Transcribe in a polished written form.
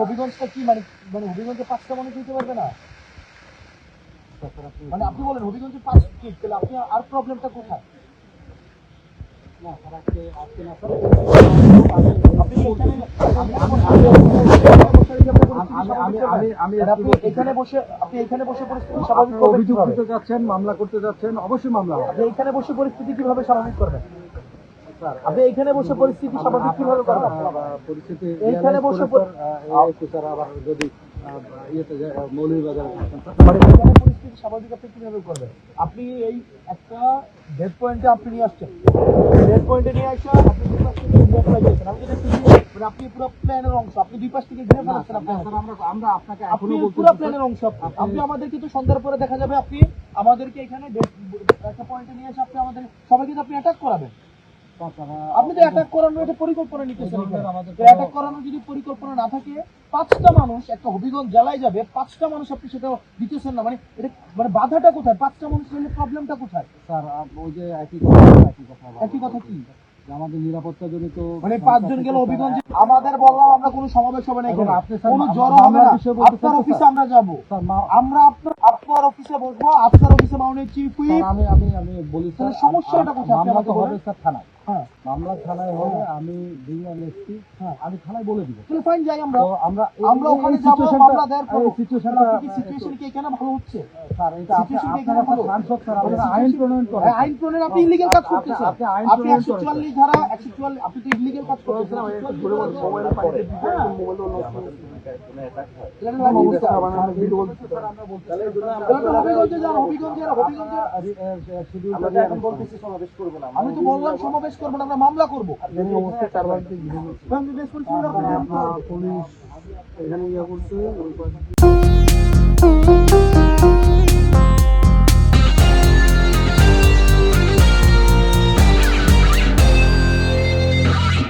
অভিগঞ্জটা কি মানে অভিগঞ্জে 5টা মানুষ দিতে পারবে না? মানে আপনি বলেন অভিগঞ্জে 5 ফিট, তাহলে আপনি আর প্রবলেমটা কোথায়? মামলা করতে যাচ্ছেন, অবশ্যই মামলা হবে। এখানে বসে পরিস্থিতি কিভাবে স্বাভাবিক করবেন? আপনি এখানে বসে পরিস্থিতি স্বাভাবিক কিভাবে করবেন? পরিস্থিতি এইখানে বসে আবার যদি মৌলভীবাজারে পরিস্থিতি স্বাভাবিক আপনি কিভাবে করবেন? আপনি এই একটা ডেড পয়েন্টে আপনি নিয়ে আসছেন, ডেড পয়েন্টে নিয়ে আসা আপনি দুই পাশ থেকে ব্লক লাগিয়েছেন। আমি যদি মানে আপনি পুরো প্ল্যানের অংশ, আপনি দুই পাশ থেকে ঘিরে ফেলেছেন। আমরা আপনাকে আপনি পুরো প্ল্যানের অংশ। আপনি আমাদেরকে তো সন্ধ্যার পরে দেখা যাবে আপনি আমাদেরকে এখানে একটা পয়েন্টে নিয়ে এসে আপনি আমাদের সবাইকে আপনি অ্যাটাক করাবেন। আপনি তো অ্যাটাক করানোর একটা পরিকল্পনা নিতেছেন। অ্যাটাক করানোর যদি পরিকল্পনা না থাকে, 5টা মানুষ একটা হবিগঞ্জ জেলায় যাবে, 5টা মানুষ আপনি সেটা দিতেছেন না। মানে এটা মানে বাধাটা কোথায়? 5টা মানুষ হলে প্রবলেমটা কোথায়? স্যার ওই যে একই কথা কি আমাদের নিরাপত্তা জনিত মানে 5 জন গেল হবিগঞ্জে, আমাদের বললাম আমরা কোনো সমাবেশ হবে না এখানে, কোনো জড়ো হবে না। আপনার অফিসে আমরা যাব, আমরা আপনার অফিসে বসবো, আপনার অফিসে মাননীয় চিফ হুইপ। আমি বলি স্যার, সমস্যাটা কোথায়? মামলা তো হবে স্যার থানায়। হ্যাঁ, মামলা থানায় হবে। আমি আমি থানায় বলে দিব। তাহলে ফাইন, যাই আমরা ওখানে যাব, মামলা দেওয়ার পর সিচুয়েশন কি এখানে ভালো হচ্ছে? স্যার এটা আপনারা সাংসদ স্যার, আপনারা আইন প্রণয়ন করেন। আইন প্রণয়ন আপনি ইলিগ্যাল কাজ করতেছেন। আপনি 144 ধারা 144 আপনি তো ইলিগ্যাল কাজ করতেছেন। আমি তো বললাম সমাবেশ করবো না, আমরা মামলা করবো। পুলিশ এখানে ইয়া করছে।